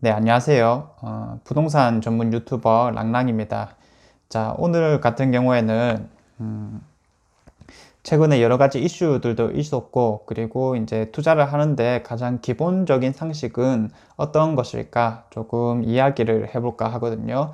네, 안녕하세요. 부동산 전문 유튜버 랑랑입니다. 자, 오늘 같은 경우에는 최근에 여러 가지 이슈들도 있었고, 그리고 이제 투자를 하는데 가장 기본적인 상식은 어떤 것일까 조금 이야기를 해볼까 하거든요.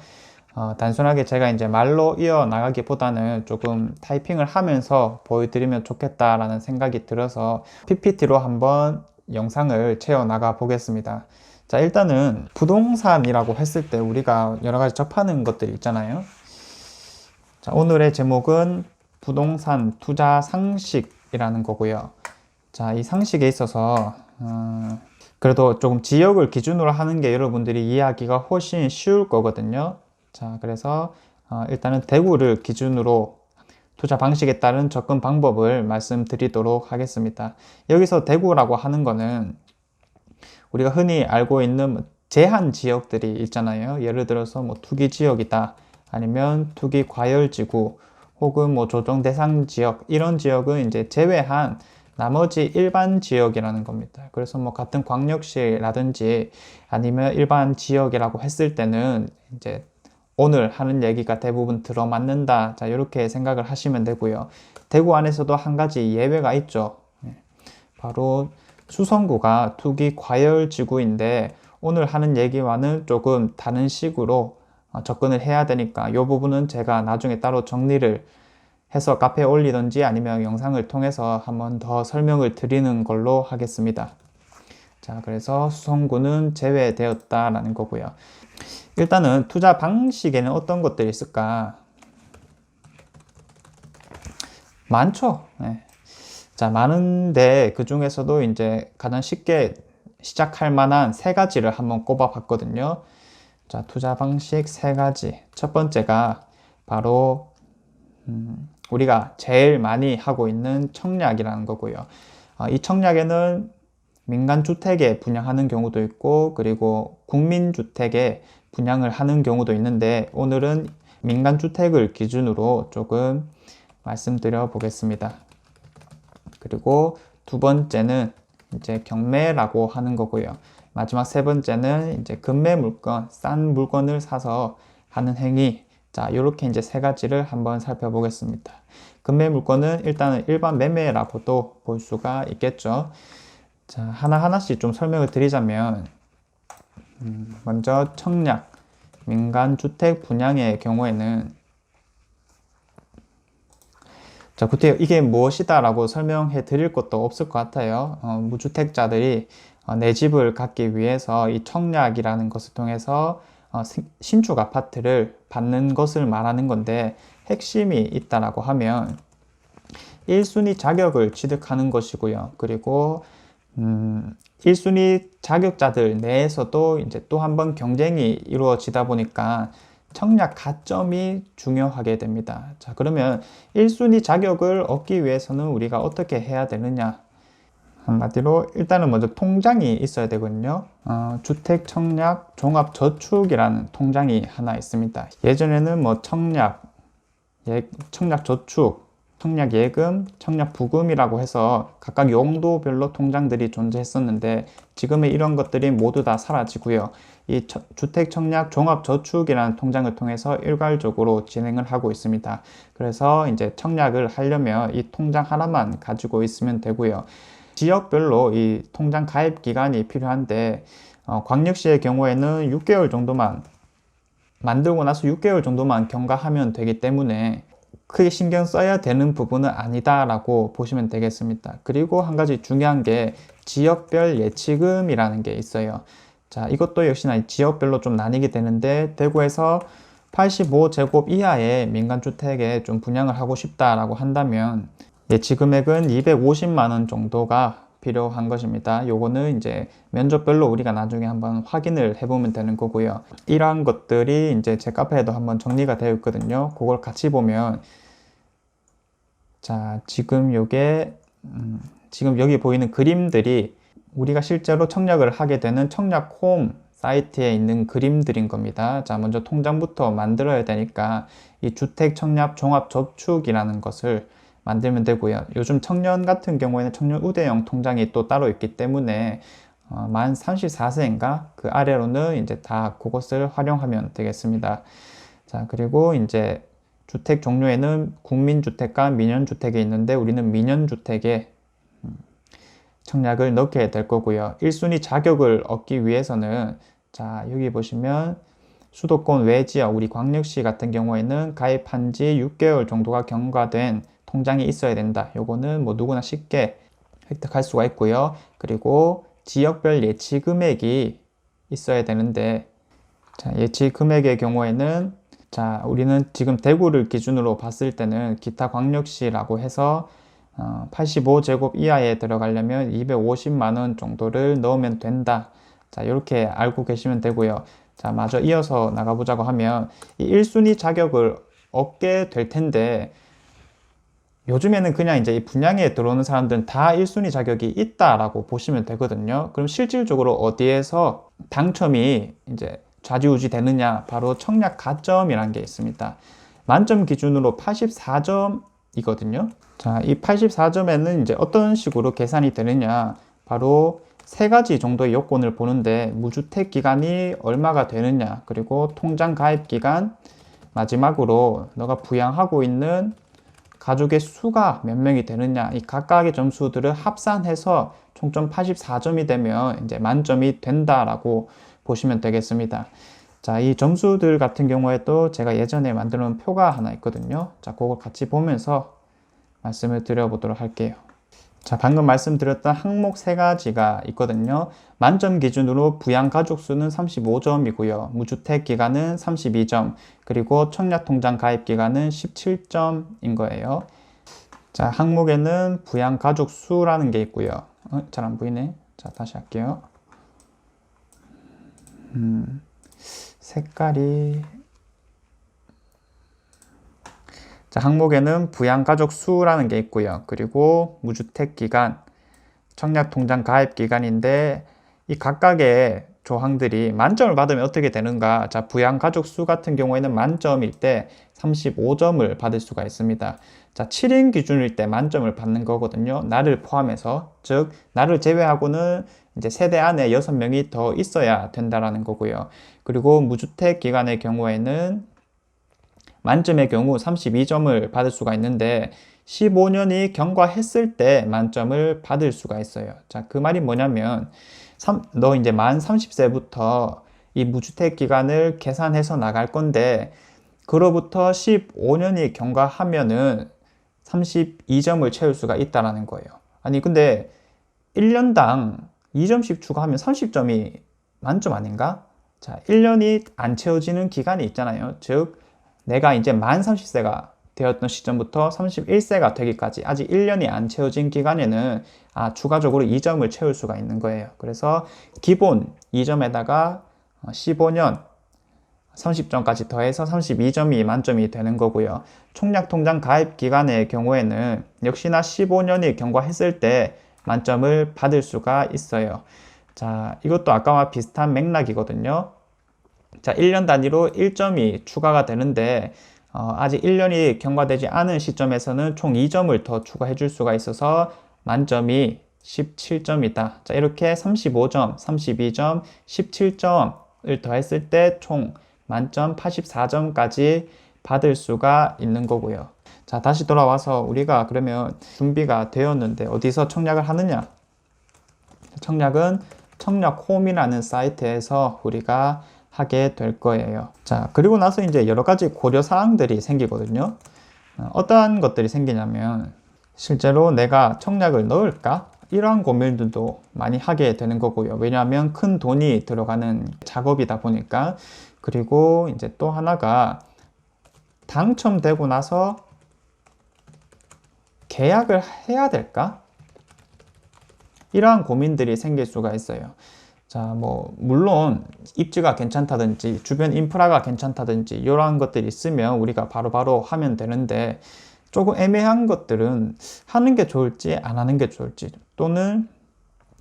단순하게 제가 이제 말로 이어나가기보다는 조금 타이핑을 하면서 보여드리면 좋겠다라는 생각이 들어서 PPT로 한번 영상을 채워나가 보겠습니다. 자, 일단은 부동산이라고 했을 때 우리가 여러 가지 접하는 것들이 있잖아요. 자, 오늘의 제목은 부동산 투자 상식이라는 거고요. 자, 이 상식에 있어서 그래도 조금 지역을 기준으로 하는 게 여러분들이 이해하기가 훨씬 쉬울 거거든요. 자, 그래서 일단은 대구를 기준으로 투자 방식에 따른 접근 방법을 말씀드리도록 하겠습니다. 여기서 대구라고 하는 거는 우리가 흔히 알고 있는 제한 지역들이 있잖아요. 예를 들어서 뭐 투기 지역이다, 아니면 투기 과열지구, 혹은 뭐 조정 대상 지역, 이런 지역은 이제 제외한 나머지 일반 지역이라는 겁니다. 그래서 뭐 같은 광역시라든지 아니면 일반 지역이라고 했을 때는 이제 오늘 하는 얘기가 대부분 들어맞는다. 자, 이렇게 생각을 하시면 되고요. 대구 안에서도 한 가지 예외가 있죠. 바로 수성구가 투기 과열 지구인데 오늘 하는 얘기와는 조금 다른 식으로 접근을 해야 되니까 이 부분은 제가 나중에 따로 정리를 해서 카페에 올리든지 아니면 영상을 통해서 한번 더 설명을 드리는 걸로 하겠습니다. 자, 그래서 수성구는 제외되었다라는 거고요. 일단은 투자 방식에는 어떤 것들이 있을까? 많죠. 네. 자, 많은데 그 중에서도 이제 가장 쉽게 시작할 만한 세 가지를 한번 꼽아 봤거든요. 자, 투자 방식 세 가지. 첫 번째가 바로 우리가 제일 많이 하고 있는 청약이라는 거고요. 이 청약에는 민간주택에 분양하는 경우도 있고, 그리고 국민주택에 분양을 하는 경우도 있는데, 오늘은 민간주택을 기준으로 조금 말씀드려 보겠습니다. 그리고 두 번째는 이제 경매라고 하는 거고요. 마지막 세 번째는 이제 급매 물건, 싼 물건을 사서 하는 행위. 자, 이렇게 이제 세 가지를 한번 살펴보겠습니다. 급매 물건은 일단은 일반 매매라고도 볼 수가 있겠죠. 자, 하나하나씩 좀 설명을 드리자면, 먼저 청약, 민간주택 분양의 경우에는 자, 구태여 이게 무엇이다 라고 설명해 드릴 것도 없을 것 같아요. 무주택자들이 내 집을 갖기 위해서 이 청약이라는 것을 통해서 신축 아파트를 받는 것을 말하는 건데, 핵심이 있다라고 하면 1순위 자격을 취득하는 것이고요. 그리고 1순위 자격자들 내에서도 이제 또 한 번 경쟁이 이루어지다 보니까 청약 가점이 중요하게 됩니다. 자, 그러면 1순위 자격을 얻기 위해서는 우리가 어떻게 해야 되느냐? 한마디로 일단은 먼저 통장이 있어야 되거든요. 주택 청약 종합 저축이라는 통장이 하나 있습니다. 예전에는 뭐 청약, 청약 저축, 청약 예금, 청약 부금이라고 해서 각각 용도별로 통장들이 존재했었는데, 지금의 이런 것들이 모두 다 사라지고요. 이 주택 청약 종합 저축이라는 통장을 통해서 일괄적으로 진행을 하고 있습니다. 그래서 이제 청약을 하려면 이 통장 하나만 가지고 있으면 되고요. 지역별로 이 통장 가입 기간이 필요한데, 광역시의 경우에는 6개월 정도만 만들고 나서 6개월 정도만 경과하면 되기 때문에 크게 신경 써야 되는 부분은 아니다라고 보시면 되겠습니다. 그리고 한 가지 중요한 게 지역별 예치금이라는 게 있어요. 자, 이것도 역시나 지역별로 좀 나뉘게 되는데, 대구에서 85제곱 이하의 민간주택에 좀 분양을 하고 싶다라고 한다면 예치 금액은 250만 원 정도가 필요한 것입니다. 요거는 이제 면적별로 우리가 나중에 한번 확인을 해보면 되는 거고요. 이러한 것들이 이제 제 카페에도 한번 정리가 되어 있거든요. 그걸 같이 보면, 자, 지금 요게 지금 여기 보이는 그림들이 우리가 실제로 청약을 하게 되는 청약홈 사이트에 있는 그림들인 겁니다. 자, 먼저 통장부터 만들어야 되니까 이 주택 청약 종합 저축이라는 것을 만들면 되고요. 요즘 청년 같은 경우에는 청년 우대형 통장이 또 따로 있기 때문에 만 34세인가 그 아래로는 이제 다 그것을 활용하면 되겠습니다. 자, 그리고 이제 주택 종류에는 국민주택과 민연주택이 있는데 우리는 민연주택에 청약을 넣게 될 거고요. 1순위 자격을 얻기 위해서는 자, 여기 보시면 수도권 외 지역, 우리 광역시 같은 경우에는 가입한 지 6개월 정도가 경과된 통장이 있어야 된다. 요거는 뭐 누구나 쉽게 획득할 수가 있고요. 그리고 지역별 예치 금액이 있어야 되는데 자, 예치 금액의 경우에는 자, 우리는 지금 대구를 기준으로 봤을 때는 기타 광역시라고 해서 85제곱 이하에 들어가려면 250만 원 정도를 넣으면 된다. 자, 이렇게 알고 계시면 되고요. 자, 마저 이어서 나가보자고 하면 이 1순위 자격을 얻게 될 텐데 요즘에는 그냥 이제 이 분양에 들어오는 사람들은 다 1순위 자격이 있다라고 보시면 되거든요. 그럼 실질적으로 어디에서 당첨이 이제 좌지우지 되느냐? 바로 청약 가점이라는 게 있습니다. 만점 기준으로 84점이거든요. 자, 이 84점에는 이제 어떤 식으로 계산이 되느냐? 바로 세 가지 정도의 요건을 보는데 무주택 기간이 얼마가 되느냐? 그리고 통장 가입 기간, 마지막으로 너가 부양하고 있는 가족의 수가 몇 명이 되느냐, 이 각각의 점수들을 합산해서 총점 84점이 되면 이제 만점이 된다라고 보시면 되겠습니다. 자, 이 점수들 같은 경우에 또 제가 예전에 만들어 놓은 표가 하나 있거든요. 자, 그거 같이 보면서 말씀을 드려보도록 할게요. 자, 방금 말씀드렸던 항목 세 가지가 있거든요. 만점 기준으로 부양 가족 수는 35점이고요. 무주택 기간은 32점, 그리고 청약 통장 가입 기간은 17점인 거예요. 자, 항목에는 부양 가족 수라는 게 있고요. 잘 안 보이네. 자, 다시 할게요. 색깔이 자, 항목에는 부양가족 수라는 게 있고요. 그리고 무주택 기간, 청약 통장 가입 기간인데 이 각각의 조항들이 만점을 받으면 어떻게 되는가? 자, 부양가족 수 같은 경우에는 만점일 때 35점을 받을 수가 있습니다. 자, 7인 기준일 때 만점을 받는 거거든요. 나를 포함해서. 즉, 나를 제외하고는 이제 세대 안에 6명이 더 있어야 된다라는 거고요. 그리고 무주택 기간의 경우에는 만점의 경우 32점을 받을 수가 있는데 15년이 경과했을 때 만점을 받을 수가 있어요. 자, 그 말이 뭐냐면 너 이제 만 30세부터 이 무주택 기간을 계산해서 나갈 건데 그로부터 15년이 경과하면은 32점을 채울 수가 있다라는 거예요. 아니 근데 1년당 2점씩 추가하면 30점이 만점 아닌가? 자, 1년이 안 채워지는 기간이 있잖아요. 즉 내가 이제 만 30세가 되었던 시점부터 31세가 되기까지 아직 1년이 안 채워진 기간에는 추가적으로 2점을 채울 수가 있는 거예요. 그래서 기본 2점에다가 15년 30점까지 더해서 32점이 만점이 되는 거고요. 총약통장 가입 기간의 경우에는 역시나 15년이 경과했을 때 만점을 받을 수가 있어요. 자, 이것도 아까와 비슷한 맥락이거든요. 자, 1년 단위로 1점이 추가가 되는데 아직 1년이 경과되지 않은 시점에서는 총 2점을 더 추가해 줄 수가 있어서 만점이 17점이다. 자, 이렇게 35점, 32점, 17점을 더했을 때 총 만점 84점까지 받을 수가 있는 거고요. 자, 다시 돌아와서 우리가 그러면 준비가 되었는데 어디서 청약을 하느냐? 청약은 청약홈이라는 사이트에서 우리가 하게 될 거예요. 자, 그리고 나서 이제 여러 가지 고려 사항들이 생기거든요. 어떠한 것들이 생기냐면 실제로 내가 청약을 넣을까? 이러한 고민들도 많이 하게 되는 거고요. 왜냐하면 큰 돈이 들어가는 작업이다 보니까. 그리고 이제 또 하나가 당첨되고 나서 계약을 해야 될까? 이러한 고민들이 생길 수가 있어요. 자, 뭐 물론 입지가 괜찮다든지 주변 인프라가 괜찮다든지 이러한 것들이 있으면 우리가 바로바로 하면 되는데 조금 애매한 것들은 하는 게 좋을지 안 하는 게 좋을지 또는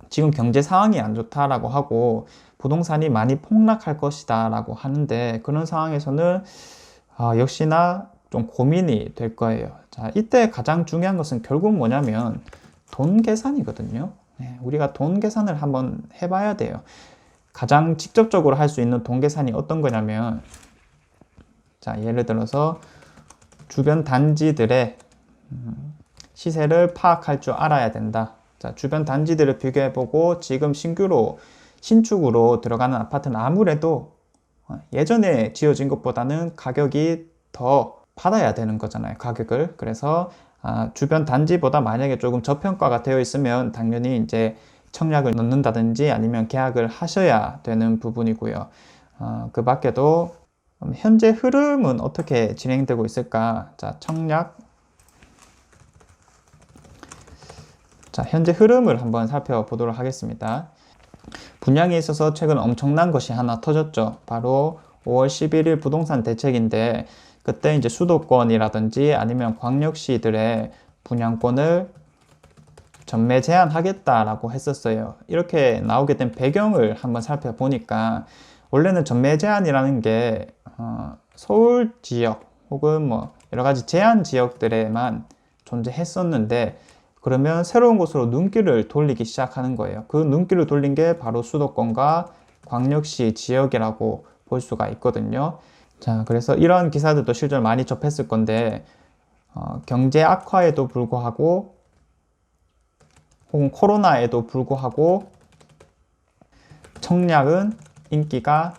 지금 경제 상황이 안 좋다라고 하고 부동산이 많이 폭락할 것이다 라고 하는데 그런 상황에서는 역시나 좀 고민이 될 거예요. 자, 이때 가장 중요한 것은 결국 뭐냐면 돈 계산이거든요. 우리가 돈 계산을 한번 해봐야 돼요. 가장 직접적으로 할 수 있는 돈 계산이 어떤 거냐면, 자, 예를 들어서 주변 단지들의 시세를 파악할 줄 알아야 된다. 자, 주변 단지들을 비교해보고 지금 신축으로 들어가는 아파트는 아무래도 예전에 지어진 것보다는 가격이 더 받아야 되는 거잖아요, 가격을. 그래서 주변 단지보다 만약에 조금 저평가가 되어 있으면 당연히 이제 청약을 넣는다든지 아니면 계약을 하셔야 되는 부분이고요. 그 밖에도 현재 흐름은 어떻게 진행되고 있을까? 자, 현재 흐름을 한번 살펴보도록 하겠습니다. 분양에 있어서 최근 엄청난 것이 하나 터졌죠. 바로 5월 11일 부동산 대책인데, 그때 이제 수도권이라든지 아니면 광역시들의 분양권을 전매 제한하겠다라고 했었어요. 이렇게 나오게 된 배경을 한번 살펴보니까, 원래는 전매 제한이라는 게 서울 지역 혹은 뭐 여러 가지 제한 지역들에만 존재했었는데, 그러면 새로운 곳으로 눈길을 돌리기 시작하는 거예요. 그 눈길을 돌린 게 바로 수도권과 광역시 지역이라고 볼 수가 있거든요. 자, 그래서 이런 기사들도 실제로 많이 접했을 건데, 경제 악화에도 불구하고 혹은 코로나에도 불구하고 청약은 인기가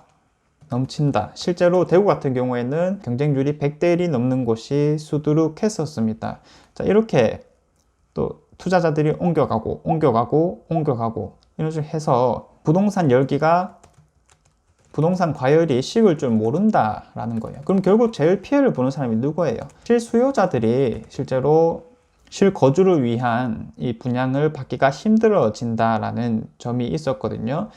넘친다. 실제로 대구 같은 경우에는 경쟁률이 100대 1이 넘는 곳이 수두룩했었습니다. 자, 이렇게 또 투자자들이 옮겨가고 이런 식으로 해서 부동산 열기가, 부동산 과열이 식을 줄 모른다라는 거예요. 그럼 결국 제일 피해를 보는 사람이 누구예요? 실수요자들이 실제로 실거주를 위한 이 분양을 받기가 힘들어진다라는 점이 있었거든요.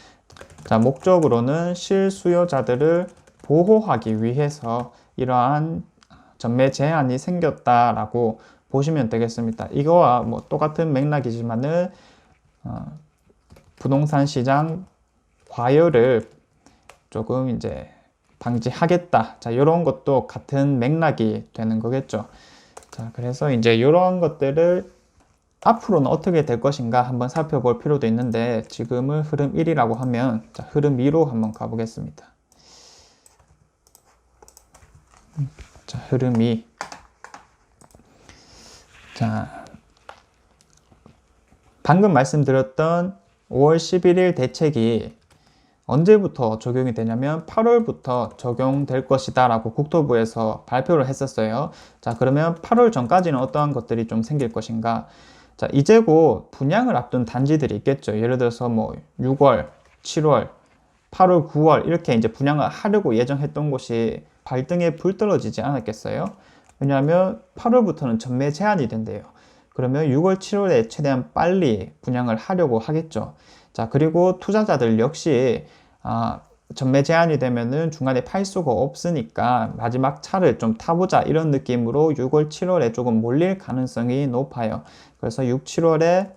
자, 목적으로는 실수요자들을 보호하기 위해서 이러한 전매 제한이 생겼다라고 보시면 되겠습니다. 이거와 뭐 똑같은 맥락이지만은 부동산 시장 과열을 조금 이제 방지하겠다. 자, 이런 것도 같은 맥락이 되는 거겠죠. 자, 그래서 이제 이런 것들을 앞으로는 어떻게 될 것인가 한번 살펴볼 필요도 있는데, 지금은 흐름 1이라고 하면, 자, 흐름 2로 한번 가보겠습니다. 자, 흐름 2. 자, 방금 말씀드렸던 5월 11일 대책이 언제부터 적용이 되냐면 8월부터 적용될 것이다 라고 국토부에서 발표를 했었어요. 자, 그러면 8월 전까지는 어떠한 것들이 좀 생길 것인가? 자, 이제 곧 분양을 앞둔 단지들이 있겠죠. 예를 들어서 뭐 6월, 7월, 8월, 9월 이렇게 이제 분양을 하려고 예정했던 곳이 발등에 불 떨어지지 않았겠어요? 왜냐하면 8월부터는 전매 제한이 된대요. 그러면 6월, 7월에 최대한 빨리 분양을 하려고 하겠죠. 자, 그리고 투자자들 역시 전매 제한이 되면은 중간에 팔 수가 없으니까 마지막 차를 좀 타보자 이런 느낌으로 6월, 7월에 조금 몰릴 가능성이 높아요. 그래서 6, 7월에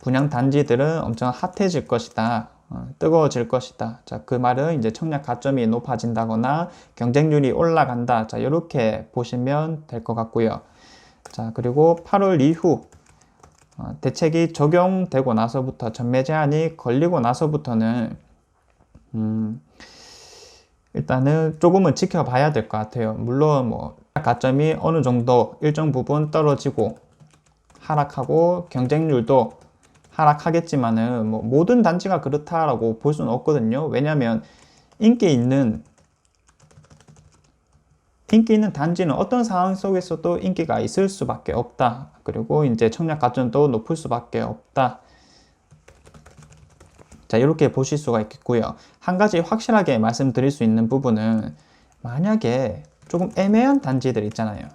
분양 단지들은 엄청 핫해질 것이다. 뜨거워질 것이다. 자, 그 말은 이제 청약 가점이 높아진다거나 경쟁률이 올라간다. 자, 이렇게 보시면 될 것 같고요. 자, 그리고 8월 이후 대책이 적용되고 나서부터, 전매 제한이 걸리고 나서부터는 일단은 조금은 지켜봐야 될 것 같아요. 물론 뭐 가점이 어느 정도 일정 부분 떨어지고 하락하고 경쟁률도 하락하겠지만은 뭐 모든 단지가 그렇다라고 볼 수는 없거든요. 왜냐하면 인기 있는 단지는 어떤 상황 속에서도 인기가 있을 수밖에 없다. 그리고 이제 청약 가점도 높을 수밖에 없다. 자, 이렇게 보실 수가 있겠고요. 한 가지 확실하게 말씀드릴 수 있는 부분은, 만약에 조금 애매한 단지들 있잖아요.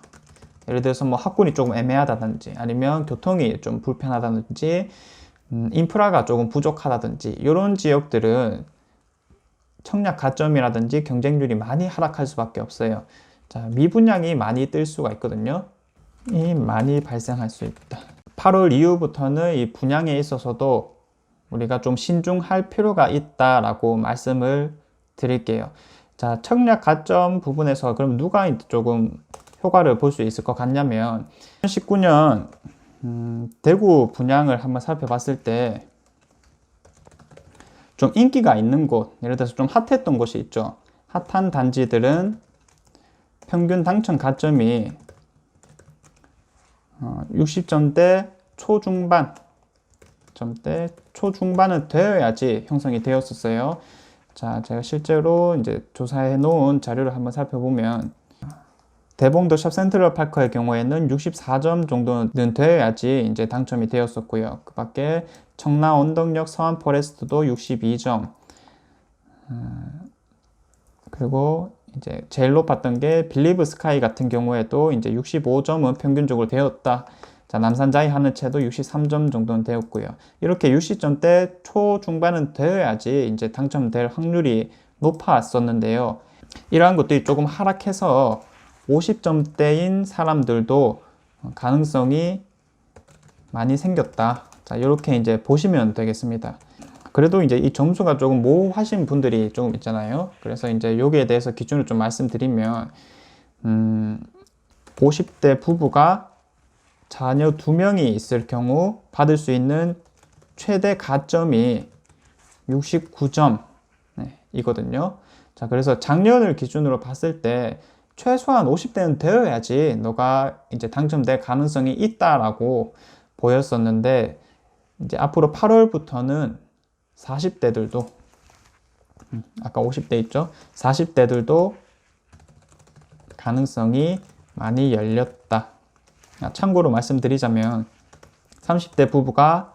예를 들어서 뭐 학군이 조금 애매하다든지 아니면 교통이 좀 불편하다든지 인프라가 조금 부족하다든지 이런 지역들은 청약 가점이라든지 경쟁률이 많이 하락할 수밖에 없어요. 자, 미분양이 많이 뜰 수가 있거든요. 이 많이 발생할 수 있다. 8월 이후부터는 이 분양에 있어서도 우리가 좀 신중할 필요가 있다라고 말씀을 드릴게요. 자, 청약 가점 부분에서 그럼 누가 조금 효과를 볼 수 있을 것 같냐면, 2019년 대구 분양을 한번 살펴봤을 때 좀 인기가 있는 곳, 예를 들어서 좀 핫했던 곳이 있죠. 핫한 단지들은 평균 당첨 가점이 60점대 초중반 점대 초중반은 되어야지 형성이 되었었어요. 자, 제가 실제로 이제 조사해 놓은 자료를 한번 살펴보면 대봉도 샵 센트럴파크의 경우에는 64점 정도는 되어야지 이제 당첨이 되었었고요. 그 밖에 청라 언덕역 서안 포레스트도 62점. 그리고 이제 제일 높았던 게 빌리브 스카이 같은 경우에도 이제 65점은 평균적으로 되었다. 자, 남산자이 하늘채도 63점 정도는 되었고요. 이렇게 60점대 초중반은 되어야지 이제 당첨될 확률이 높았었는데요. 이러한 것들이 조금 하락해서 50점대인 사람들도 가능성이 많이 생겼다. 자, 이렇게 이제 보시면 되겠습니다. 그래도 이제 이 점수가 조금 모호하신 분들이 조금 있잖아요. 그래서 이제 여기에 대해서 기준을 좀 말씀드리면, 50대 부부가 자녀 2명이 있을 경우 받을 수 있는 최대 가점이 69점 이거든요. 자, 그래서 작년을 기준으로 봤을 때 최소한 50대는 되어야지 너가 이제 당첨될 가능성이 있다라고 보였었는데, 이제 앞으로 8월부터는 40대들도 아까 50대 있죠? 40대들도 가능성이 많이 열렸다. 참고로 말씀드리자면 30대 부부가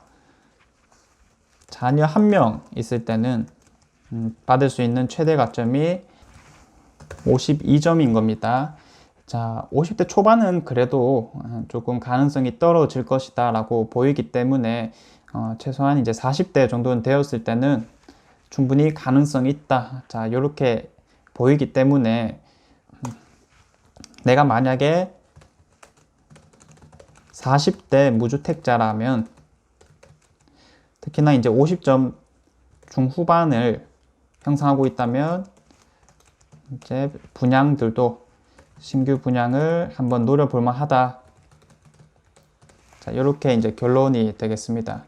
자녀 1명 있을 때는 받을 수 있는 최대 가점이 52점인 겁니다. 자, 50대 초반은 그래도 조금 가능성이 떨어질 것이다 라고 보이기 때문에 최소한 이제 40대 정도는 되었을 때는 충분히 가능성이 있다. 자, 이렇게 보이기 때문에 내가 만약에 40대 무주택자라면 특히나 이제 50점 중후반을 형성하고 있다면 이제 분양들도 신규 분양을 한번 노려볼 만하다. 자, 이렇게 이제 결론이 되겠습니다.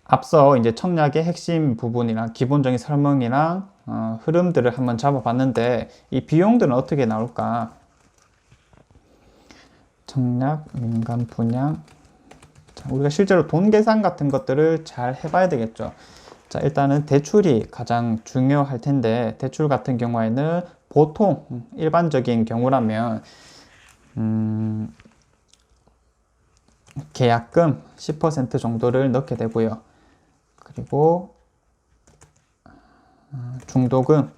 앞서 이제 청약의 핵심 부분이랑 기본적인 설명이랑 흐름들을 한번 잡아봤는데 이 비용들은 어떻게 나올까? 청약, 민간 분양. 자, 우리가 실제로 돈 계산 같은 것들을 잘 해봐야 되겠죠. 자, 일단은 대출이 가장 중요할 텐데 대출 같은 경우에는 보통 일반적인 경우라면 계약금 10% 정도를 넣게 되고요. 그리고 중도금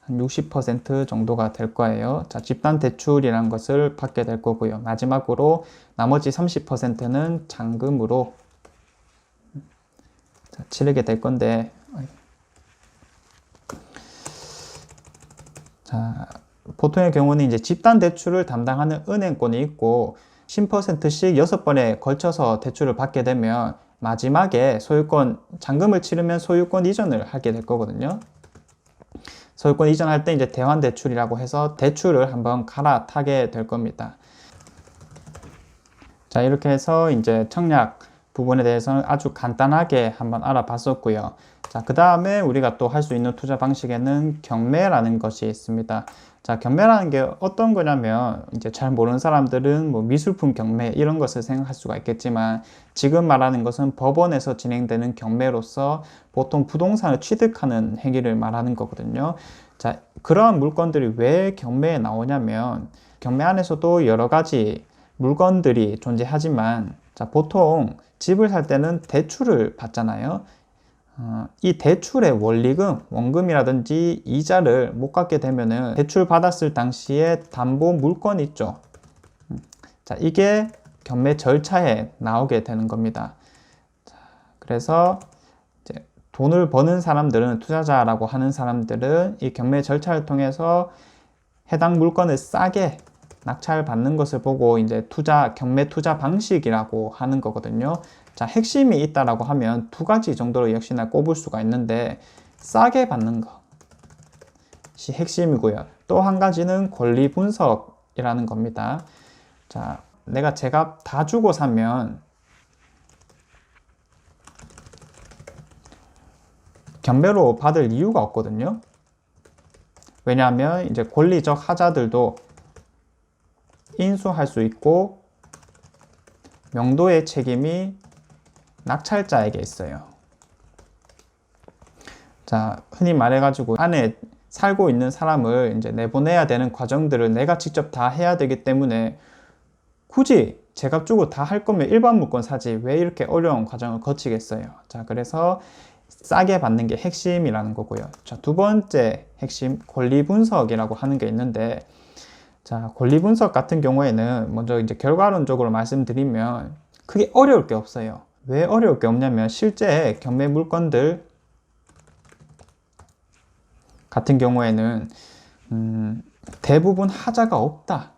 한 60% 정도가 될 거예요. 자, 집단 대출이라는 것을 받게 될 거고요. 마지막으로 나머지 30%는 잔금으로 치르게 될 건데, 자, 보통의 경우는 이제 집단 대출을 담당하는 은행권이 있고 10%씩 6번에 걸쳐서 대출을 받게 되면 마지막에 소유권, 잔금을 치르면 소유권 이전을 하게 될 거거든요. 소유권 이전할 때 이제 대환 대출이라고 해서 대출을 한번 갈아타게 될 겁니다. 자, 이렇게 해서 이제 청약 부분에 대해서는 아주 간단하게 한번 알아봤었고요. 자, 그 다음에 우리가 또 할 수 있는 투자 방식에는 경매라는 것이 있습니다. 자, 경매라는 게 어떤 거냐면 이제 잘 모르는 사람들은 뭐 미술품 경매 이런 것을 생각할 수가 있겠지만 지금 말하는 것은 법원에서 진행되는 경매로서 보통 부동산을 취득하는 행위를 말하는 거거든요. 자, 그러한 물건들이 왜 경매에 나오냐면 경매 안에서도 여러 가지 물건들이 존재하지만 자, 보통 집을 살 때는 대출을 받잖아요. 이 대출의 원리금, 원금이라든지 이자를 못 갚게 되면은 대출 받았을 당시에 담보 물건 있죠. 자, 이게 경매 절차에 나오게 되는 겁니다. 자, 그래서 이제 돈을 버는 사람들은 투자자라고 하는 사람들은 이 경매 절차를 통해서 해당 물건을 싸게 낙찰받는 것을 보고 이제 경매 투자 방식이라고 하는 거거든요. 자, 핵심이 있다라고 하면 두 가지 정도로 역시나 꼽을 수가 있는데 싸게 받는 것이 핵심이고요. 또 한 가지는 권리 분석이라는 겁니다. 자, 내가 제값 다 주고 사면 경매로 받을 이유가 없거든요. 왜냐하면 이제 권리적 하자들도 인수할 수 있고 명도의 책임이 낙찰자에게 있어요. 자, 흔히 말해가지고 안에 살고 있는 사람을 이제 내보내야 되는 과정들을 내가 직접 다 해야 되기 때문에 굳이 제값 주고 다 할 거면 일반 물건 사지 왜 이렇게 어려운 과정을 거치겠어요. 자, 그래서 싸게 받는 게 핵심이라는 거고요. 자, 두 번째 핵심, 권리 분석이라고 하는 게 있는데, 자, 권리 분석 같은 경우에는 먼저 이제 결과론적으로 말씀드리면 크게 어려울 게 없어요. 왜 어려울 게 없냐면 실제 경매 물건들 같은 경우에는 대부분 하자가 없다.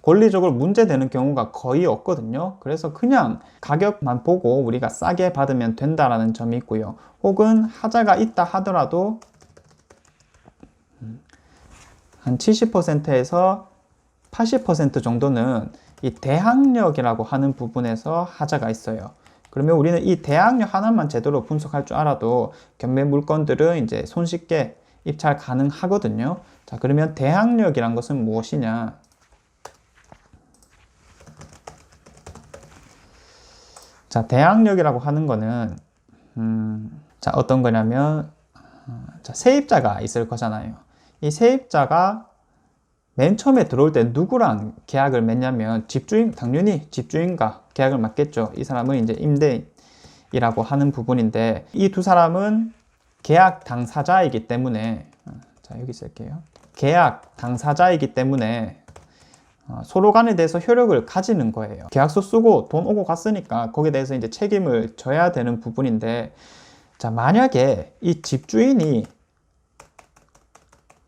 권리적으로 문제되는 경우가 거의 없거든요. 그래서 그냥 가격만 보고 우리가 싸게 받으면 된다라는 점이 있고요. 혹은 하자가 있다 하더라도 한 70%에서 80% 정도는 이 대항력이라고 하는 부분에서 하자가 있어요. 그러면 우리는 이 대항력 하나만 제대로 분석할 줄 알아도 경매 물건들은 이제 손쉽게 입찰 가능하거든요. 자, 그러면 대항력이란 것은 무엇이냐? 자, 대항력이라고 하는 거는 자, 어떤 거냐면 자, 세입자가 있을 거잖아요. 이 세입자가 맨 처음에 들어올 때 누구랑 계약을 맺냐면 당연히 집주인과 계약을 맺겠죠. 이 사람은 이제 임대인이라고 하는 부분인데 이 두 사람은 계약 당사자이기 때문에 자, 여기 쓸게요. 계약 당사자이기 때문에 서로 간에 대해서 효력을 가지는 거예요. 계약서 쓰고 돈 오고 갔으니까 거기에 대해서 이제 책임을 져야 되는 부분인데, 자, 만약에 이 집주인이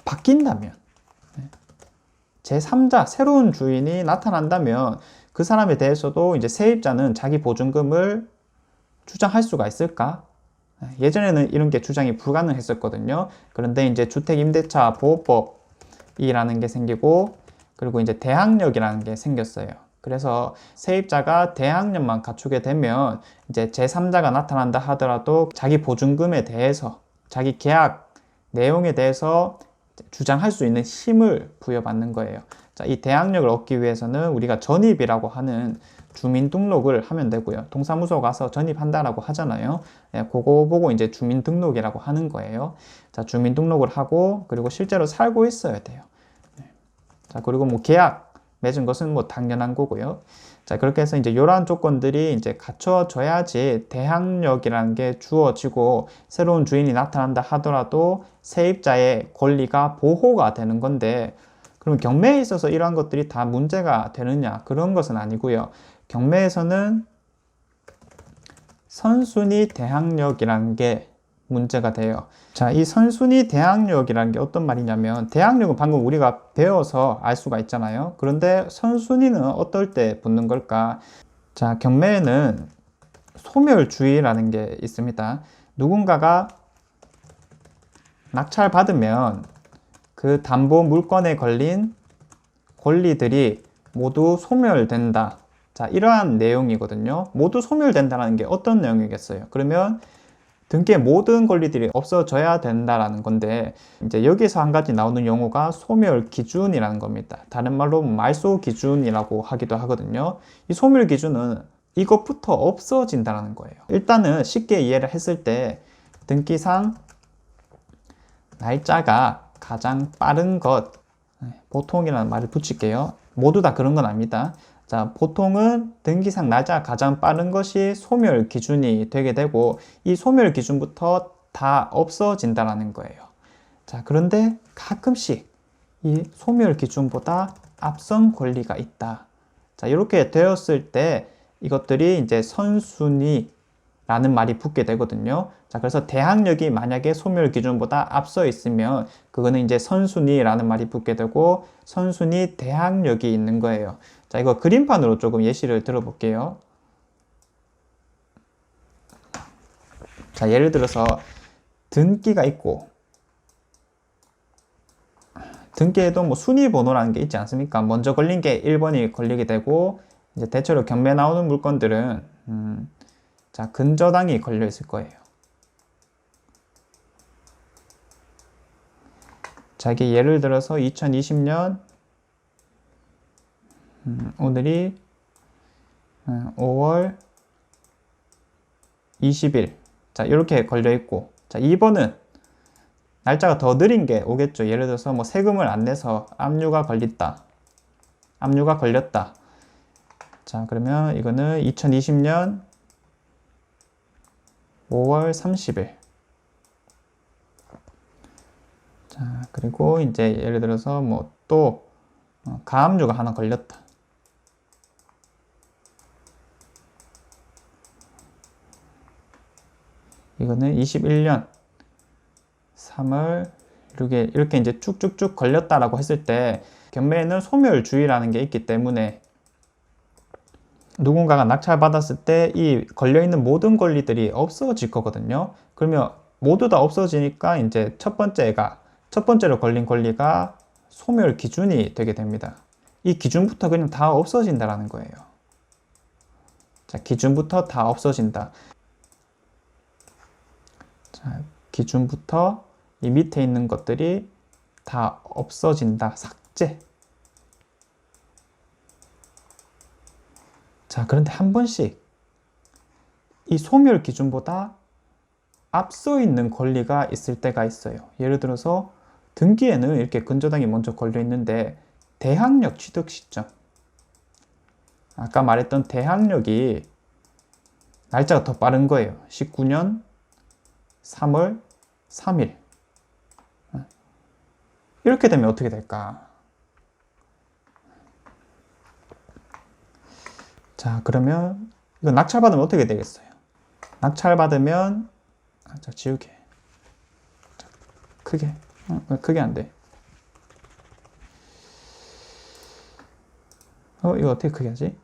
바뀐다면, 제3자, 새로운 주인이 나타난다면 그 사람에 대해서도 이제 세입자는 자기 보증금을 주장할 수가 있을까? 예전에는 이런 게 주장이 불가능했었거든요. 그런데 이제 주택임대차 보호법이라는 게 생기고, 그리고 이제 대항력이라는 게 생겼어요. 그래서 세입자가 대항력만 갖추게 되면 이제 제3자가 나타난다 하더라도 자기 보증금에 대해서, 자기 계약 내용에 대해서 주장할 수 있는 힘을 부여받는 거예요. 자, 이 대항력을 얻기 위해서는 우리가 전입이라고 하는 주민등록을 하면 되고요. 동사무소 가서 전입한다라고 하잖아요. 그거 보고 이제 주민등록이라고 하는 거예요. 자, 주민등록을 하고 그리고 실제로 살고 있어야 돼요. 자, 그리고 뭐 계약 맺은 것은 뭐 당연한 거고요. 자, 그렇게 해서 이제 이러한 조건들이 이제 갖춰져야지 대항력이라는 게 주어지고 새로운 주인이 나타난다 하더라도 세입자의 권리가 보호가 되는 건데, 그럼 경매에 있어서 이러한 것들이 다 문제가 되느냐? 그런 것은 아니고요. 경매에서는 선순위 대항력이라는 게 문제가 돼요. 자, 이 선순위 대항력이라는 게 어떤 말이냐면, 대항력은 방금 우리가 배워서 알 수가 있잖아요. 그런데 선순위는 어떨 때 붙는 걸까? 자, 경매에는 소멸주의라는 게 있습니다. 누군가가 낙찰받으면 그 담보 물건에 걸린 권리들이 모두 소멸된다. 자, 이러한 내용이거든요. 모두 소멸된다는 게 어떤 내용이겠어요? 그러면 등기의 모든 권리들이 없어져야 된다라는 건데, 이제 여기서 한 가지 나오는 용어가 소멸 기준이라는 겁니다. 다른 말로 말소 기준이라고 하기도 하거든요. 이 소멸 기준은 이것부터 없어진다는 거예요. 일단은 쉽게 이해를 했을 때 등기상 날짜가 가장 빠른 것, 보통이라는 말을 붙일게요. 모두 다 그런 건 아닙니다. 자, 보통은 등기상 날짜가 가장 빠른 것이 소멸 기준이 되게 되고, 이 소멸 기준부터 다 없어진다는 거예요. 자, 그런데 가끔씩 이 소멸 기준보다 앞선 권리가 있다. 자, 이렇게 되었을 때 이것들이 이제 선순위라는 말이 붙게 되거든요. 자, 그래서 대항력이 만약에 소멸 기준보다 앞서 있으면 그거는 이제 선순위라는 말이 붙게 되고, 선순위 대항력이 있는 거예요. 자, 이거 그림판으로 조금 예시를 들어볼게요. 자, 예를 들어서 등기가 있고, 등기에도 뭐 순위 번호라는 게 있지 않습니까? 먼저 걸린 게 1번이 걸리게 되고, 이제 대체로 경매 나오는 물건들은 자, 근저당이 걸려 있을 거예요. 자, 이게 예를 들어서 2020년 오늘이 5월 20일. 자, 이렇게 걸려 있고, 자, 2번은 날짜가 더 느린 게 오겠죠. 예를 들어서 뭐 세금을 안 내서 압류가 걸렸다. 압류가 걸렸다. 자, 그러면 이거는 2020년 5월 30일. 자, 그리고 이제 예를 들어서 뭐 또 가압류가 하나 걸렸다. 이거는 21년 3월 이렇게 이제 쭉쭉쭉 걸렸다라고 했을 때 경매에는 소멸주의라는 게 있기 때문에 누군가가 낙찰받았을 때 이 걸려있는 모든 권리들이 없어질 거거든요. 그러면 모두 다 없어지니까 이제 첫 번째로 걸린 권리가 소멸 기준이 되게 됩니다. 이 기준부터 그냥 다 없어진다라는 거예요. 자, 기준부터 다 없어진다. 자, 기준부터 이 밑에 있는 것들이 다 없어진다. 삭제. 자, 그런데 한 번씩 이 소멸 기준보다 앞서 있는 권리가 있을 때가 있어요. 예를 들어서 등기에는 이렇게 근저당이 먼저 걸려 있는데 대항력 취득 시점. 아까 말했던 대항력이 날짜가 더 빠른 거예요. 19년 3월 3일. 이렇게 되면 어떻게 될까? 자, 그러면 이거 낙찰받으면 어떻게 되겠어요? 낙찰받으면 자, 지우개. 자, 크게. 크게 안 돼. 이거 어떻게 크게 하지?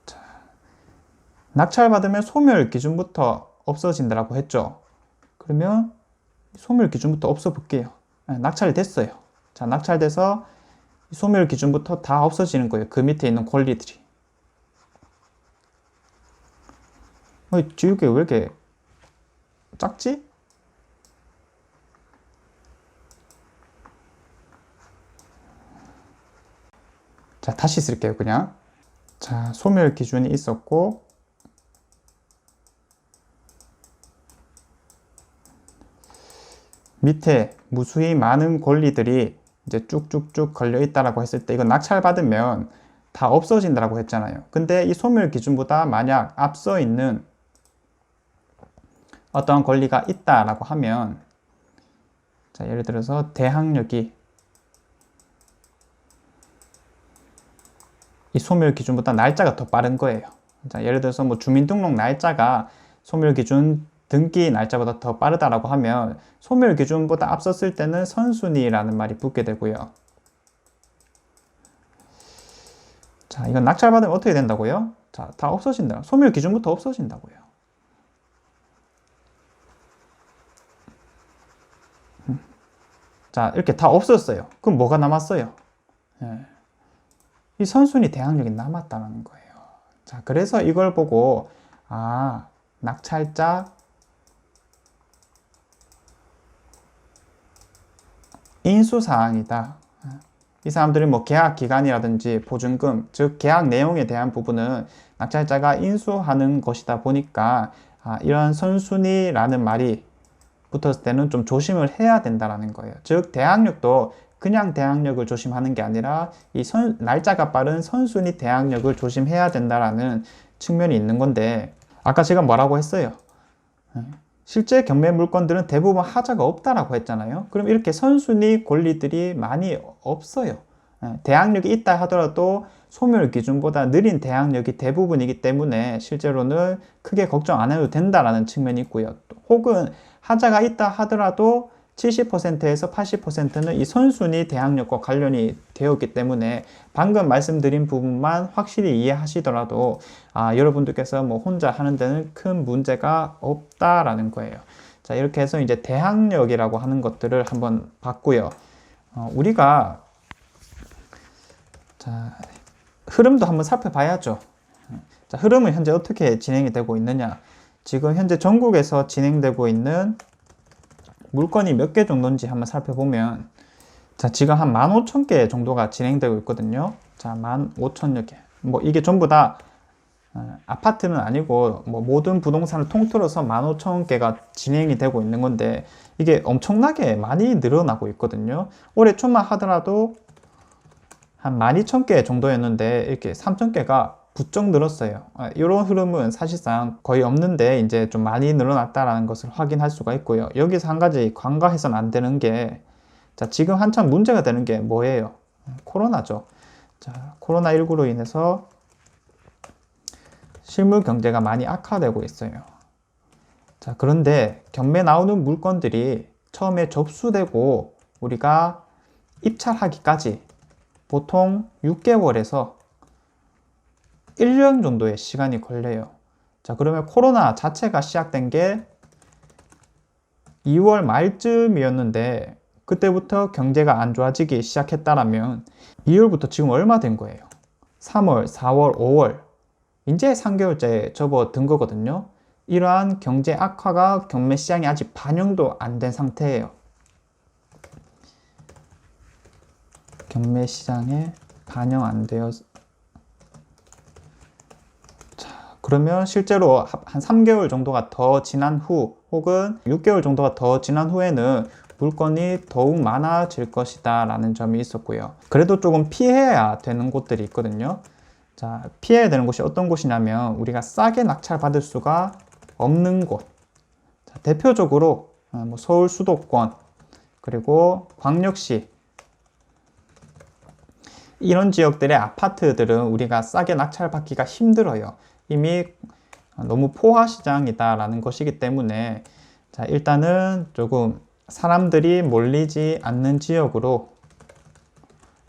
자, 낙찰받으면 소멸 기준부터 없어진다라고 했죠. 그러면 소멸 기준부터 없어 볼게요. 낙찰됐어요. 자, 낙찰돼서 소멸 기준부터 다 없어지는 거예요. 그 밑에 있는 권리들이. 지우개 왜 이렇게 작지? 자, 다시 쓸게요, 그냥. 자, 소멸 기준이 있었고, 밑에 무수히 많은 권리들이 이제 쭉쭉쭉 걸려 있다라고 했을 때, 이건 낙찰받으면 다 없어진다라고 했잖아요. 근데 이 소멸 기준보다 만약 앞서 있는 어떠한 권리가 있다라고 하면, 자, 예를 들어서 대항력이 이 소멸 기준보다 날짜가 더 빠른 거예요. 자, 예를 들어서 뭐 주민등록 날짜가 소멸 기준 등기 날짜보다 더 빠르다라고 하면 소멸 기준보다 앞섰을 때는 선순위라는 말이 붙게 되고요. 자, 이건 낙찰받으면 어떻게 된다고요? 자, 다 없어진다. 소멸 기준부터 없어진다고요. 자, 이렇게 다 없었어요. 그럼 뭐가 남았어요? 이 선순위 대항력이 남았다는 거예요. 자, 그래서 이걸 보고 낙찰자 인수사항이다. 이 사람들이 뭐 계약 기간이라든지 보증금, 즉 계약 내용에 대한 부분은 낙찰자가 인수하는 것이다 보니까 이런 선순위라는 말이 붙었을 때는 좀 조심을 해야 된다는 거예요. 즉 대항력도 그냥 대항력을 조심하는 게 아니라 이 날짜가 빠른 선순위 대항력을 조심해야 된다라는 측면이 있는 건데, 아까 제가 뭐라고 했어요? 실제 경매 물건들은 대부분 하자가 없다라고 했잖아요. 그럼 이렇게 선순위 권리들이 많이 없어요. 대항력이 있다 하더라도 소멸 기준보다 느린 대항력이 대부분이기 때문에 실제로는 크게 걱정 안 해도 된다라는 측면이 있고요. 혹은 하자가 있다 하더라도 70%에서 80%는 이 선순위 대항력과 관련이 되어 있기 때문에 방금 말씀드린 부분만 확실히 이해하시더라도 여러분들께서 뭐 혼자 하는 데는 큰 문제가 없다라는 거예요. 자, 이렇게 해서 이제 대항력이라고 하는 것들을 한번 봤고요. 우리가 자, 흐름도 한번 살펴봐야죠. 자, 흐름은 현재 어떻게 진행이 되고 있느냐. 지금 현재 전국에서 진행되고 있는 물건이 몇 개 정도인지 한번 살펴보면, 자, 지금 한 15,000개 정도가 진행되고 있거든요. 자, 15,000여 개. 뭐 이게 전부 다 아파트는 아니고 뭐 모든 부동산을 통틀어서 15,000개가 진행이 되고 있는 건데, 이게 엄청나게 많이 늘어나고 있거든요. 올해 초만 하더라도 한 12,000개 정도였는데 이렇게 3,000개가 부쩍 늘었어요. 이런 흐름은 사실상 거의 없는데 이제 좀 많이 늘어났다라는 것을 확인할 수가 있고요. 여기서 한 가지 간과해서는 안 되는 게, 자, 지금 한참 문제가 되는 게 뭐예요? 코로나죠. 자, 코로나19로 인해서 실물 경제가 많이 악화되고 있어요. 자, 그런데 경매 나오는 물건들이 처음에 접수되고 우리가 입찰하기까지 보통 6개월에서 1년 정도의 시간이 걸려요. 자, 그러면 코로나 자체가 시작된 게 2월 말쯤이었는데 그때부터 경제가 안 좋아지기 시작했다라면 2월부터 지금 얼마 된 거예요? 3월, 4월, 5월 이제 3개월째 접어든 거거든요. 이러한 경제 악화가 경매 시장에 아직 반영도 안 된 상태예요. 경매 시장에 반영 안 되어. 자, 그러면 실제로 한 3개월 정도가 더 지난 후 혹은 6개월 정도가 더 지난 후에는 물건이 더욱 많아질 것이다 라는 점이 있었고요. 그래도 조금 피해야 되는 곳들이 있거든요. 자, 피해야 되는 곳이 어떤 곳이냐면 우리가 싸게 낙찰받을 수가 없는 곳. 자, 대표적으로 뭐 서울 수도권 그리고 광역시 이런 지역들의 아파트들은 우리가 싸게 낙찰받기가 힘들어요. 이미 너무 포화시장이다 라는 것이기 때문에, 자, 일단은 조금 사람들이 몰리지 않는 지역으로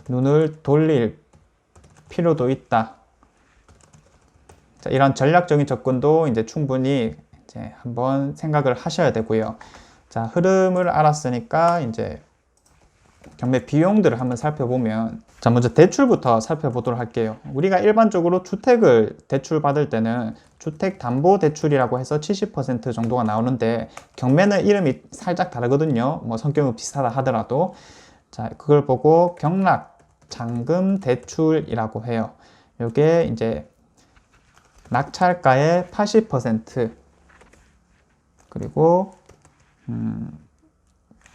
눈을 돌릴 필요도 있다. 자, 이런 전략적인 접근도 이제 충분히 이제 한번 생각을 하셔야 되고요. 자, 흐름을 알았으니까 이제 경매 비용들을 한번 살펴보면, 자, 먼저 대출부터 살펴보도록 할게요. 우리가 일반적으로 주택을 대출받을 때는 주택담보대출이라고 해서 70% 정도가 나오는데, 경매는 이름이 살짝 다르거든요. 뭐 성격은 비슷하다 하더라도. 자, 그걸 보고 경락잔금대출이라고 해요. 이게 이제 낙찰가의 80% 그리고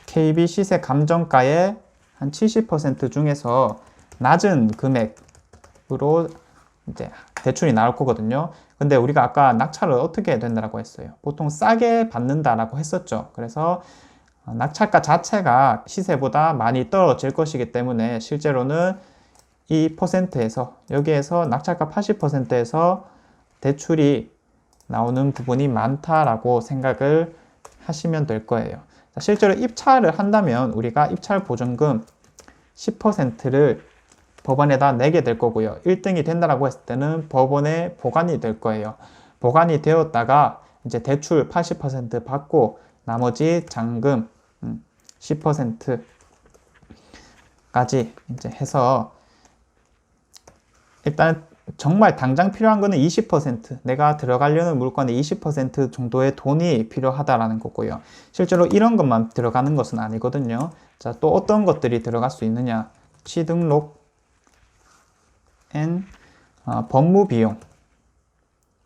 KB 시세 감정가의 한 70% 중에서 낮은 금액으로 이제 대출이 나올 거거든요. 근데 우리가 아까 낙찰을 어떻게 해야 된다고 했어요? 보통 싸게 받는다라고 했었죠. 그래서 낙찰가 자체가 시세보다 많이 떨어질 것이기 때문에 실제로는 이 퍼센트에서, 여기에서 낙찰가 80%에서 대출이 나오는 부분이 많다라고 생각을 하시면 될 거예요. 실제로 입찰을 한다면 우리가 입찰 보증금 10%를 법원에다 내게 될 거고요. 1등이 된다라고 했을 때는 법원에 보관이 될 거예요. 보관이 되었다가 이제 대출 80% 받고 나머지 잔금 10%까지 이제 해서, 일단 정말 당장 필요한 거는 20%, 내가 들어가려는 물건의 20% 정도의 돈이 필요하다라는 거고요. 실제로 이런 것만 들어가는 것은 아니거든요. 자, 또 어떤 것들이 들어갈 수 있느냐? 취등록 앤 법무 비용,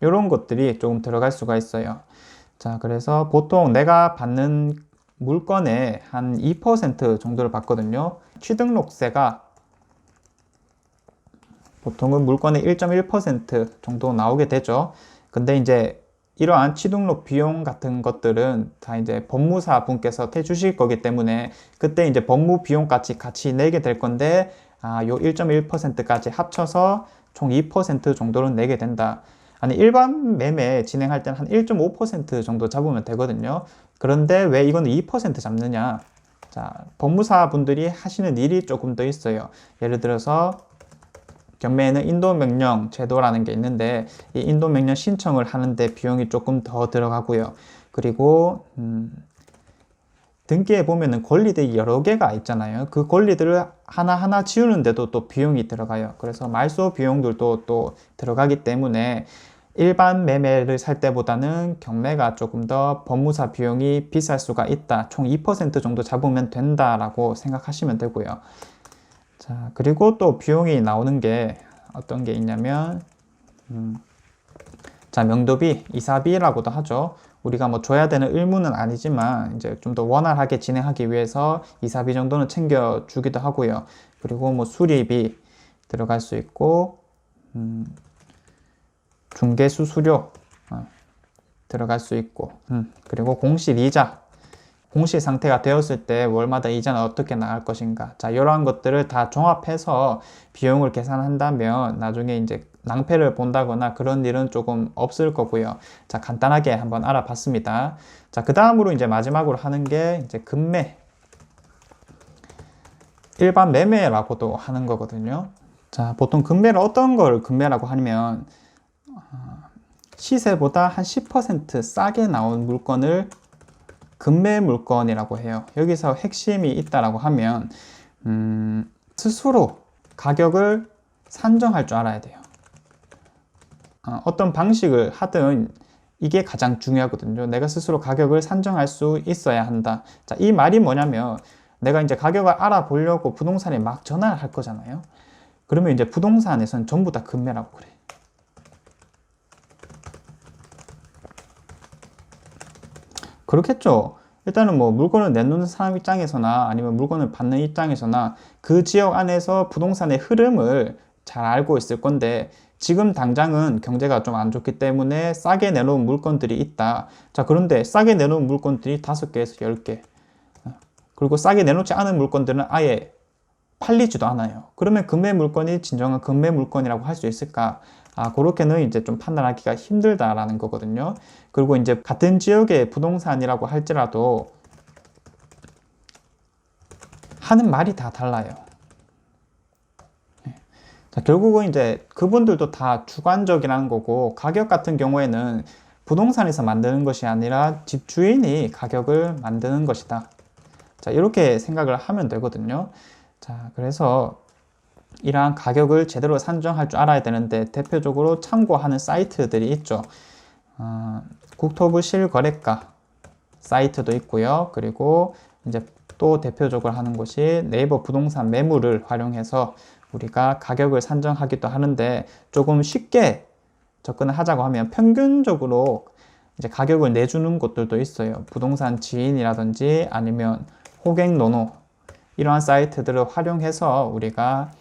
이런 것들이 조금 들어갈 수가 있어요. 자, 그래서 보통 내가 받는 물건의 한 2% 정도를 받거든요. 취등록세가 보통은 물건의 1.1% 정도 나오게 되죠. 근데 이제 이러한 취등록 비용 같은 것들은 다 이제 법무사 분께서 해주실 거기 때문에 그때 이제 법무 비용까지 같이 내게 될 건데, 요 1.1%까지 합쳐서 총 2% 정도는 내게 된다. 아니, 일반 매매 진행할 때는 한 1.5% 정도 잡으면 되거든요. 그런데 왜 이거는 2% 잡느냐? 자, 법무사 분들이 하시는 일이 조금 더 있어요. 예를 들어서 경매에는 인도명령 제도라는 게 있는데, 이 인도명령 신청을 하는데 비용이 조금 더 들어가고요. 그리고 등기에 보면은 권리들이 여러 개가 있잖아요. 그 권리들을 하나하나 지우는데도 또 비용이 들어가요. 그래서 말소 비용들도 또 들어가기 때문에 일반 매매를 살 때보다는 경매가 조금 더 법무사 비용이 비쌀 수가 있다. 총 2% 정도 잡으면 된다라고 생각하시면 되고요. 자, 그리고 또 비용이 나오는 게 어떤 게 있냐면, 자, 명도비, 이사비라고도 하죠. 우리가 뭐 줘야 되는 의무는 아니지만 이제 좀 더 원활하게 진행하기 위해서 이사비 정도는 챙겨주기도 하고요. 그리고 뭐 수리비 들어갈 수 있고, 중개수수료 들어갈 수 있고, 그리고 공실이자, 공실 상태가 되었을 때 월마다 이자는 어떻게 나갈 것인가. 자, 이러한 것들을 다 종합해서 비용을 계산한다면 나중에 이제 낭패를 본다거나 그런 일은 조금 없을 거고요. 자, 간단하게 한번 알아봤습니다. 자, 그 다음으로 이제 마지막으로 하는 게 이제 금매. 일반 매매라고도 하는 거거든요. 자, 보통 금매를 어떤 걸 금매라고 하면 시세보다 한 10% 싸게 나온 물건을 금매 물건이라고 해요. 여기서 핵심이 있다라고 하면 스스로 가격을 산정할 줄 알아야 돼요. 어떤 방식을 하든 이게 가장 중요하거든요. 내가 스스로 가격을 산정할 수 있어야 한다. 자, 이 말이 뭐냐면 내가 이제 가격을 알아보려고 부동산에 막 전화를 할 거잖아요. 그러면 이제 부동산에서는 전부 다 금매라고 그래. 그렇겠죠. 일단은 뭐 물건을 내놓는 사람 입장에서나 아니면 물건을 받는 입장에서나 그 지역 안에서 부동산의 흐름을 잘 알고 있을 건데 지금 당장은 경제가 좀 안 좋기 때문에 싸게 내놓은 물건들이 있다. 자, 그런데 싸게 내놓은 물건들이 5개에서 10개. 그리고 싸게 내놓지 않은 물건들은 아예 팔리지도 않아요. 그러면 금매 물건이 진정한 금매 물건이라고 할 수 있을까? 그렇게는 이제 좀 판단하기가 힘들다라는 거거든요. 그리고 이제 같은 지역의 부동산이라고 할지라도 하는 말이 다 달라요. 자, 결국은 이제 그분들도 다 주관적이라는 거고, 가격 같은 경우에는 부동산에서 만드는 것이 아니라 집주인이 가격을 만드는 것이다. 자, 이렇게 생각을 하면 되거든요. 자, 그래서 이러한 가격을 제대로 산정할 줄 알아야 되는데 대표적으로 참고하는 사이트들이 있죠. 국토부 실거래가 사이트도 있고요. 그리고 이제 또 대표적으로 하는 곳이 네이버 부동산 매물을 활용해서 우리가 가격을 산정하기도 하는데 조금 쉽게 접근을 하자고 하면 평균적으로 이제 가격을 내주는 곳들도 있어요. 부동산 지인이라든지 아니면 호갱노노 이러한 사이트들을 활용해서 우리가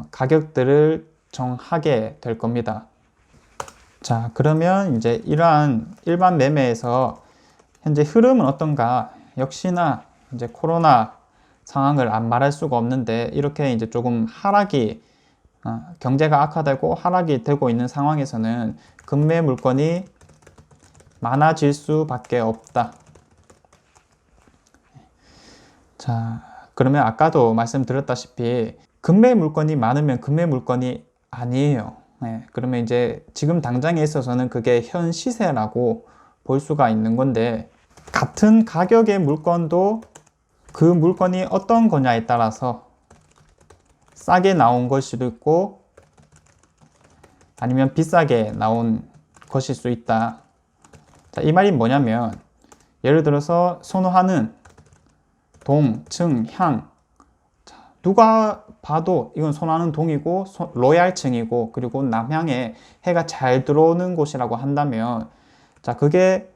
가격들을 정하게 될 겁니다. 자, 그러면 이제 이러한 일반 매매에서 현재 흐름은 어떤가? 역시나 이제 코로나 상황을 안 말할 수가 없는데 이렇게 이제 조금 하락이 경제가 악화되고 하락이 되고 있는 상황에서는 금매 물건이 많아질 수밖에 없다. 자, 그러면 아까도 말씀드렸다시피 금매 물건이 많으면 금매 물건이 아니에요. 네, 그러면 이제 지금 당장에 있어서는 그게 현 시세라고 볼 수가 있는 건데 같은 가격의 물건도 그 물건이 어떤 거냐에 따라서 싸게 나온 걸 수도 있고 아니면 비싸게 나온 것일 수 있다. 자, 이 말이 뭐냐면 예를 들어서 선호하는 동, 층, 향. 자, 누가 봐도 이건 선호하는 동이고 로얄층이고 그리고 남향에 해가 잘 들어오는 곳이라고 한다면 자, 그게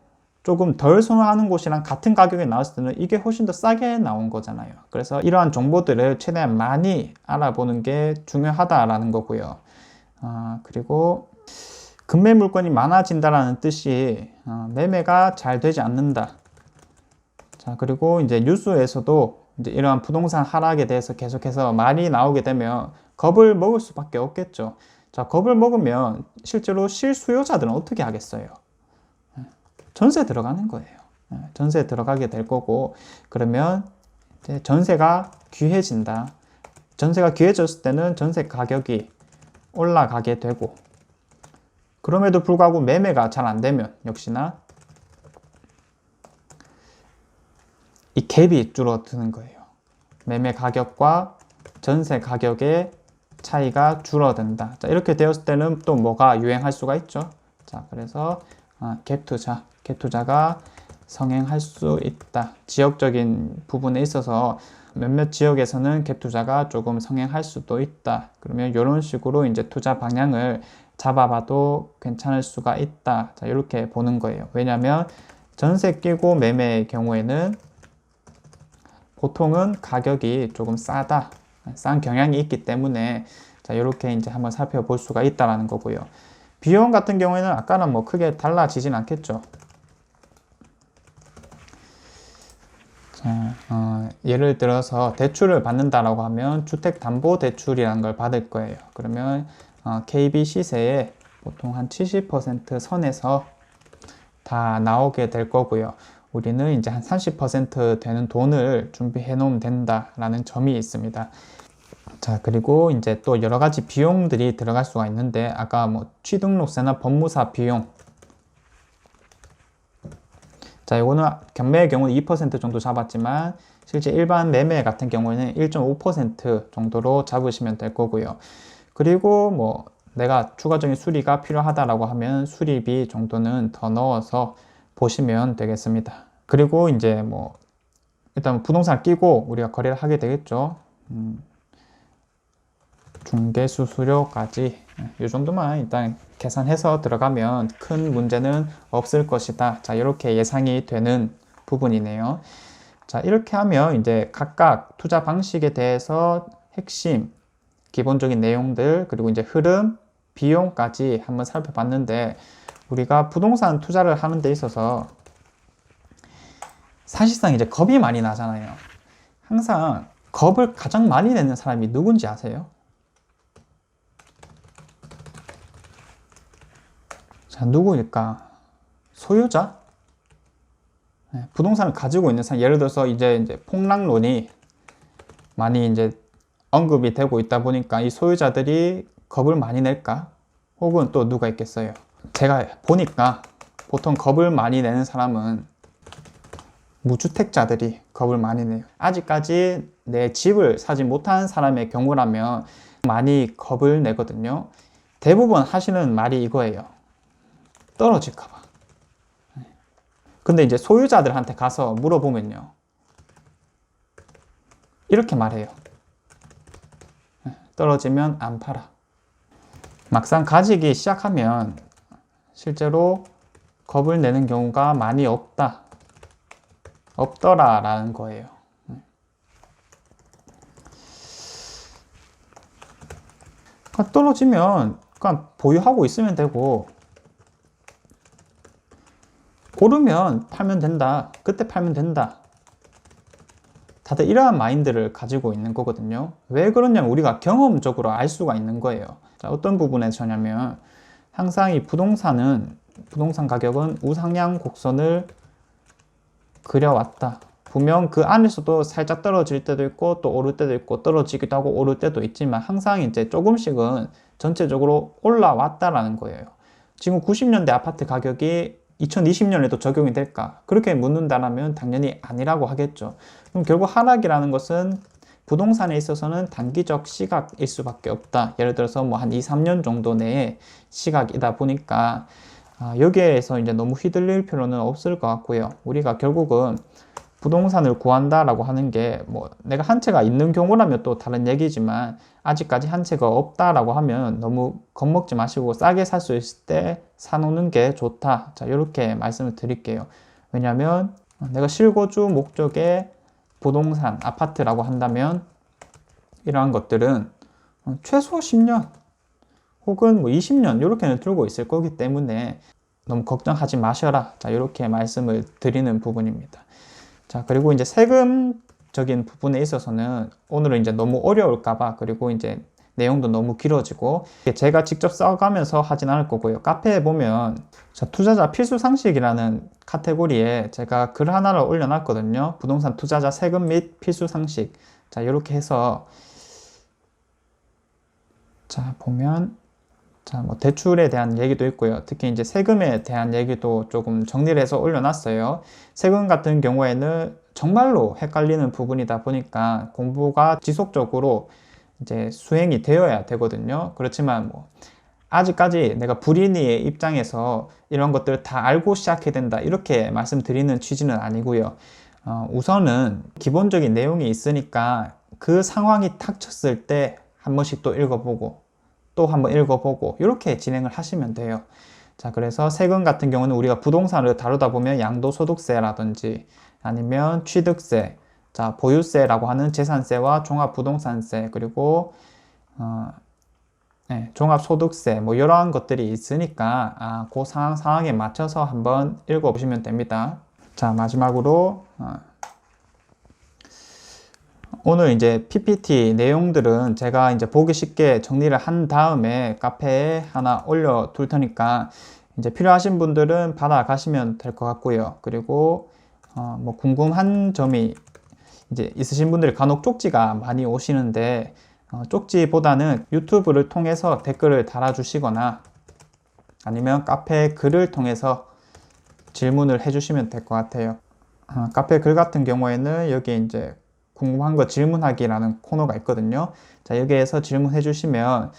조금 덜 선호하는 곳이랑 같은 가격에 나왔을 때는 이게 훨씬 더 싸게 나온 거잖아요. 그래서 이러한 정보들을 최대한 많이 알아보는 게 중요하다라는 거고요. 그리고 금매 물건이 많아진다라는 뜻이 매매가 잘 되지 않는다. 자, 그리고 이제 뉴스에서도 이제 이러한 부동산 하락에 대해서 계속해서 말이 나오게 되면 겁을 먹을 수밖에 없겠죠. 자, 겁을 먹으면 실제로 실수요자들은 어떻게 하겠어요? 전세 들어가는 거예요. 전세 들어가게 될 거고, 그러면 이제 전세가 귀해진다. 전세가 귀해졌을 때는 전세 가격이 올라가게 되고, 그럼에도 불구하고 매매가 잘 안 되면 역시나 이 갭이 줄어드는 거예요. 매매 가격과 전세 가격의 차이가 줄어든다. 자, 이렇게 되었을 때는 또 뭐가 유행할 수가 있죠? 자, 그래서 갭 투자가 성행할 수 있다. 지역적인 부분에 있어서 몇몇 지역에서는 갭 투자가 조금 성행할 수도 있다. 그러면 이런 식으로 이제 투자 방향을 잡아봐도 괜찮을 수가 있다. 자, 이렇게 보는 거예요. 왜냐하면 전세 끼고 매매의 경우에는 보통은 가격이 조금 싼 경향이 있기 때문에 자, 이렇게 이제 한번 살펴볼 수가 있다라는 거고요. 비용 같은 경우에는 아까는 뭐 크게 달라지진 않겠죠. 자, 예를 들어서 대출을 받는다라고 하면 주택담보대출이라는 걸 받을 거예요. 그러면 KB 시세에 보통 한 70% 선에서 다 나오게 될 거고요. 우리는 이제 한 30% 되는 돈을 준비해 놓으면 된다라는 점이 있습니다. 자, 그리고 이제 또 여러 가지 비용들이 들어갈 수가 있는데, 아까 뭐 취등록세나 법무사 비용. 자, 이거는 경매의 경우는 2% 정도 잡았지만, 실제 일반 매매 같은 경우에는 1.5% 정도로 잡으시면 될 거고요. 그리고 뭐 내가 추가적인 수리가 필요하다라고 하면 수리비 정도는 더 넣어서 보시면 되겠습니다. 그리고 이제 뭐 일단 부동산을 끼고 우리가 거래를 하게 되겠죠. 중개수수료까지 이 정도만 일단 계산해서 들어가면 큰 문제는 없을 것이다. 자, 이렇게 예상이 되는 부분이네요. 자, 이렇게 하면 이제 각각 투자 방식에 대해서 핵심, 기본적인 내용들, 그리고 이제 흐름, 비용까지 한번 살펴봤는데, 우리가 부동산 투자를 하는 데 있어서 사실상 이제 겁이 많이 나잖아요. 항상 겁을 가장 많이 내는 사람이 누군지 아세요? 자, 누구일까? 소유자? 부동산을 가지고 있는 사람, 예를 들어서 이제 폭락론이 많이 이제 언급이 되고 있다 보니까 이 소유자들이 겁을 많이 낼까? 혹은 또 누가 있겠어요? 제가 보니까 보통 겁을 많이 내는 사람은 무주택자들이 겁을 많이 내요. 아직까지 내 집을 사지 못한 사람의 경우라면 많이 겁을 내거든요. 대부분 하시는 말이 이거예요. 떨어질까봐. 근데 이제 소유자들한테 가서 물어보면요, 이렇게 말해요. 떨어지면 안 팔아. 막상 가지기 시작하면 실제로 겁을 내는 경우가 많이 없더라라는 거예요. 그러니까 떨어지면 그냥 보유하고 있으면 되고, 오르면 팔면 된다. 그때 팔면 된다. 다들 이러한 마인드를 가지고 있는 거거든요. 왜 그러냐면 우리가 경험적으로 알 수가 있는 거예요. 자, 어떤 부분에서냐면 항상 이 부동산 가격은 우상향 곡선을 그려왔다. 분명 그 안에서도 살짝 떨어질 때도 있고 또 오를 때도 있고 떨어지기도 하고 오를 때도 있지만 항상 이제 조금씩은 전체적으로 올라왔다라는 거예요. 지금 90년대 아파트 가격이 2020년에도 적용이 될까? 그렇게 묻는다면 당연히 아니라고 하겠죠. 그럼 결국 하락이라는 것은 부동산에 있어서는 단기적 시각일 수밖에 없다. 예를 들어서 뭐 한 2, 3년 정도 내의 시각이다 보니까 여기에서 이제 너무 휘둘릴 필요는 없을 것 같고요. 우리가 결국은 부동산을 구한다라고 하는 게 뭐 내가 한 채가 있는 경우라면 또 다른 얘기지만 아직까지 한 채가 없다라고 하면 너무 겁먹지 마시고 싸게 살 수 있을 때 사놓는 게 좋다. 자, 이렇게 말씀을 드릴게요. 왜냐하면 내가 실거주 목적의 부동산, 아파트라고 한다면 이러한 것들은 최소 10년 혹은 뭐 20년 이렇게는 들고 있을 거기 때문에 너무 걱정하지 마셔라. 자, 이렇게 말씀을 드리는 부분입니다. 자, 그리고 이제 세금적인 부분에 있어서는 오늘은 이제 너무 어려울까봐, 그리고 이제 내용도 너무 길어지고 제가 직접 써가면서 하진 않을 거고요. 카페에 보면 투자자 필수 상식이라는 카테고리에 제가 글 하나를 올려놨거든요. 부동산 투자자 세금 및 필수 상식. 자, 이렇게 해서 자, 보면 뭐 대출에 대한 얘기도 있고요. 특히 이제 세금에 대한 얘기도 조금 정리를 해서 올려놨어요. 세금 같은 경우에는 정말로 헷갈리는 부분이다 보니까 공부가 지속적으로 이제 수행이 되어야 되거든요. 그렇지만 뭐 아직까지 내가 불인이의 입장에서 이런 것들을 다 알고 시작해야 된다 이렇게 말씀드리는 취지는 아니고요. 우선은 기본적인 내용이 있으니까 그 상황이 닥쳤을 때 한 번씩 또 읽어보고 또 한번 읽어보고 이렇게 진행을 하시면 돼요. 자, 그래서 세금 같은 경우는 우리가 부동산을 다루다 보면 양도소득세라든지 아니면 취득세, 자, 보유세라고 하는 재산세와 종합부동산세, 그리고 종합소득세 뭐 이러한 것들이 있으니까 그 상황에 맞춰서 한번 읽어보시면 됩니다. 자, 마지막으로 오늘 이제 PPT 내용들은 제가 이제 보기 쉽게 정리를 한 다음에 카페에 하나 올려 둘 테니까 이제 필요하신 분들은 받아가시면 될 것 같고요. 그리고 뭐 궁금한 점이 이제 있으신 분들이 간혹 쪽지가 많이 오시는데 쪽지보다는 유튜브를 통해서 댓글을 달아주시거나 아니면 카페 글을 통해서 질문을 해주시면 될 것 같아요. 카페 글 같은 경우에는 여기 이제 궁금한 거 질문하기라는 코너가 있거든요. 자, 여기에서 질문해 주시면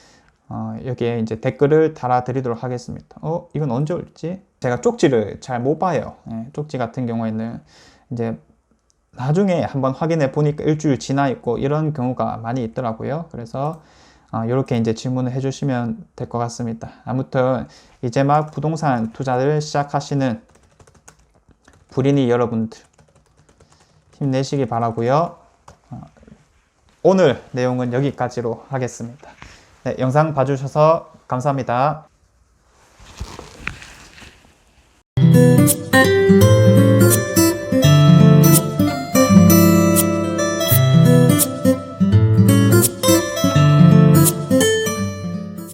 여기에 이제 댓글을 달아드리도록 하겠습니다. 이건 언제 올지? 제가 쪽지를 잘 못 봐요. 쪽지 같은 경우에는 이제 나중에 한번 확인해 보니까 일주일 지나 있고 이런 경우가 많이 있더라고요. 그래서 이렇게 이제 질문을 해주시면 될 것 같습니다. 아무튼 이제 막 부동산 투자를 시작하시는 불인이 여러분들 힘내시기 바라고요. 오늘 내용은 여기까지로 하겠습니다. 네, 영상 봐주셔서 감사합니다.